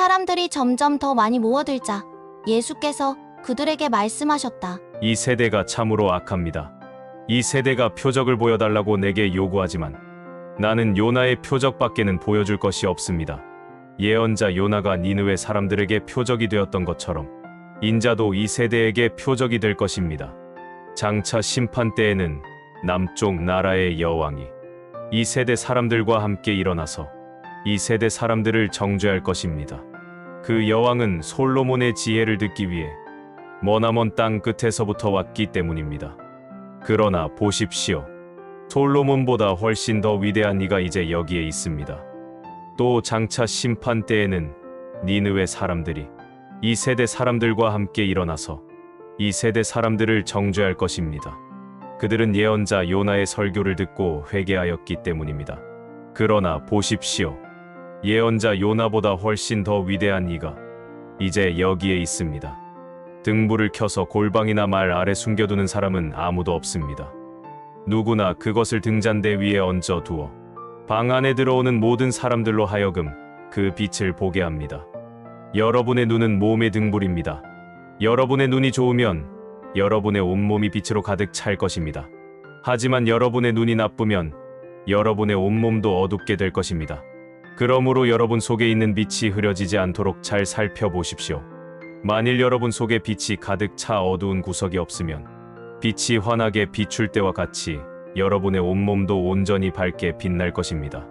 사람들이 점점 더 많이 모여들자 예수께서 그들에게 말씀하셨다. 이 세대가 참으로 악합니다. 이 세대가 표적을 보여달라고 내게 요구하지만 나는 요나의 표적밖에는 보여줄 것이 없습니다. 예언자 요나가 니느웨 사람들에게 표적이 되었던 것처럼 인자도 이 세대에게 표적이 될 것입니다. 장차 심판 때에는 남쪽 나라의 여왕이 이 세대 사람들과 함께 일어나서 이 세대 사람들을 정죄할 것입니다. 그 여왕은 솔로몬의 지혜를 듣기 위해 머나먼 땅 끝에서부터 왔기 때문입니다. 그러나 보십시오. 솔로몬보다 훨씬 더 위대한 이가 이제 여기에 있습니다. 또 장차 심판 때에는 니느웨 사람들이 이 세대 사람들과 함께 일어나서 이 세대 사람들을 정죄할 것입니다. 그들은 예언자 요나의 설교를 듣고 회개하였기 때문입니다. 그러나 보십시오. 예언자 요나보다 훨씬 더 위대한 이가 이제 여기에 있습니다. 등불을 켜서 골방이나 말 아래 숨겨두는 사람은 아무도 없습니다. 누구나 그것을 등잔대 위에 얹어 두어 방 안에 들어오는 모든 사람들로 하여금 그 빛을 보게 합니다. 여러분의 눈은 몸의 등불입니다. 여러분의 눈이 좋으면 여러분의 온몸이 빛으로 가득 찰 것입니다. 하지만 여러분의 눈이 나쁘면 여러분의 온몸도 어둡게 될 것입니다. 그러므로 여러분 속에 있는 빛이 흐려지지 않도록 잘 살펴보십시오. 만일 여러분 속에 빛이 가득 차 어두운 구석이 없으면 빛이 환하게 비출 때와 같이 여러분의 온몸도 온전히 밝게 빛날 것입니다.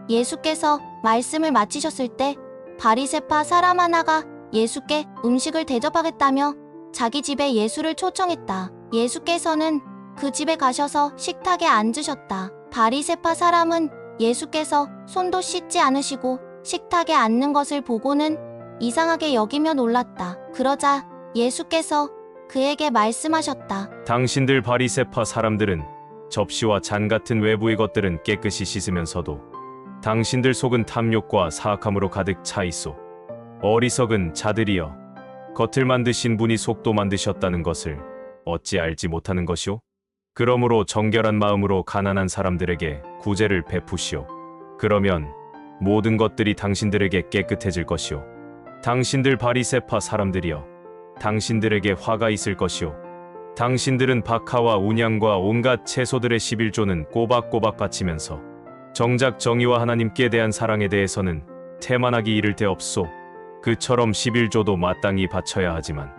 예수께서 말씀을 마치셨을 때 바리새파 사람 하나가 예수께 음식을 대접하겠다며 자기 집에 예수를 초청했다. 예수께서는 그 집에 가셔서 식탁에 앉으셨다. 바리새파 사람은 예수께서 손도 씻지 않으시고 식탁에 앉는 것을 보고는 이상하게 여기며 놀랐다. 그러자 예수께서 그에게 말씀하셨다. 당신들 바리새파 사람들은 접시와 잔 같은 외부의 것들은 깨끗이 씻으면서도 당신들 속은 탐욕과 사악함으로 가득 차 있소. 어리석은 자들이여, 겉을 만드신 분이 속도 만드셨다는 것을 어찌 알지 못하는 것이오? 그러므로 정결한 마음으로 가난한 사람들에게 구제를 베푸시오. 그러면 모든 것들이 당신들에게 깨끗해질 것이오. 당신들 바리새파 사람들이여, 당신들에게 화가 있을 것이오. 당신들은 박하와 운양과 온갖 채소들의 11조는 꼬박꼬박 바치면서 정작 정의와 하나님께 대한 사랑에 대해서는 태만하기 이를 데 없소. 그처럼 11조도 마땅히 바쳐야 하지만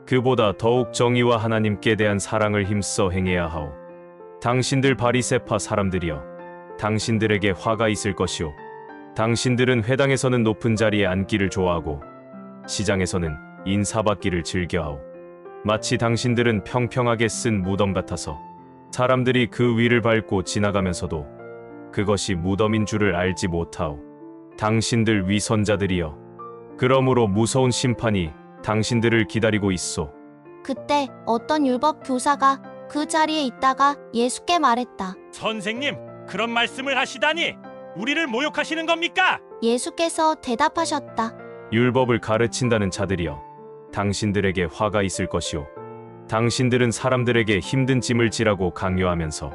그보다 더욱 정의와 하나님께 대한 사랑을 힘써 행해야 하오. 당신들 바리새파 사람들이여, 당신들에게 화가 있을 것이오. 당신들은 회당에서는 높은 자리에 앉기를 좋아하고 시장에서는 인사받기를 즐겨하오. 마치 당신들은 평평하게 쓴 무덤 같아서 사람들이 그 위를 밟고 지나가면서도 그것이 무덤인 줄을 알지 못하오. 당신들 위선자들이여, 그러므로 무서운 심판이 당신들을 기다리고 있소. 그때 어떤 율법 교사가 그 자리에 있다가 예수께 말했다. 선생님, 그런 말씀을 하시다니 우리를 모욕하시는 겁니까? 예수께서 대답하셨다. 율법을 가르친다는 자들이여, 당신들에게 화가 있을 것이오. 당신들은 사람들에게 힘든 짐을 지라고 강요하면서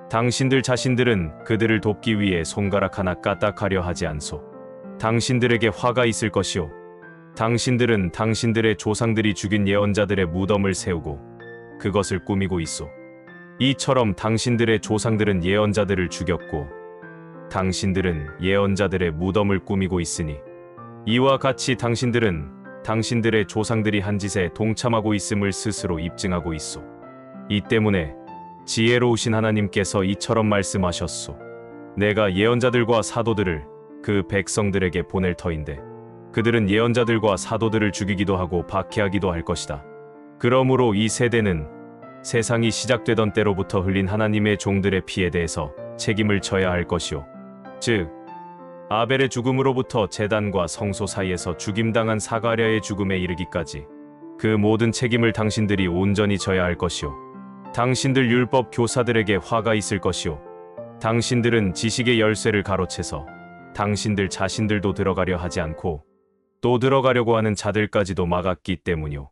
당신들 자신들은 그들을 돕기 위해 손가락 하나 까딱하려 하지 않소. 당신들에게 화가 있을 것이오. 당신들은 당신들의 조상들이 죽인 예언자들의 무덤을 세우고 그것을 꾸미고 있소. 이처럼 당신들의 조상들은 예언자들을 죽였고 당신들은 예언자들의 무덤을 꾸미고 있으니 이와 같이 당신들은 당신들의 조상들이 한 짓에 동참하고 있음을 스스로 입증하고 있소. 이 때문에 지혜로우신 하나님께서 이처럼 말씀하셨소. 내가 예언자들과 사도들을 그 백성들에게 보낼 터인데 그들은 예언자들과 사도들을 죽이기도 하고 박해하기도 할 것이다. 그러므로 이 세대는 세상이 시작되던 때로부터 흘린 하나님의 종들의 피에 대해서 책임을 져야 할 것이오. 즉 아벨의 죽음으로부터 제단과 성소 사이에서 죽임당한 사가랴의 죽음에 이르기까지 그 모든 책임을 당신들이 온전히 져야 할 것이오. 당신들 율법 교사들에게 화가 있을 것이오. 당신들은 지식의 열쇠를 가로채서 당신들 자신들도 들어가려 하지 않고 또 들어가려고 하는 자들까지도 막았기 때문이오.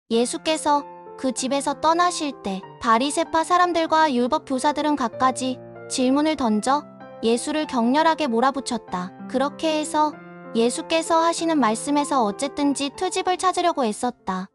예수께서 그 집에서 떠나실 때 바리새파 사람들과 율법 교사들은 갖가지 질문을 던져 예수를 격렬하게 몰아붙였다. 그렇게 해서 예수께서 하시는 말씀에서 어쨌든지 트집을 찾으려고 애썼다.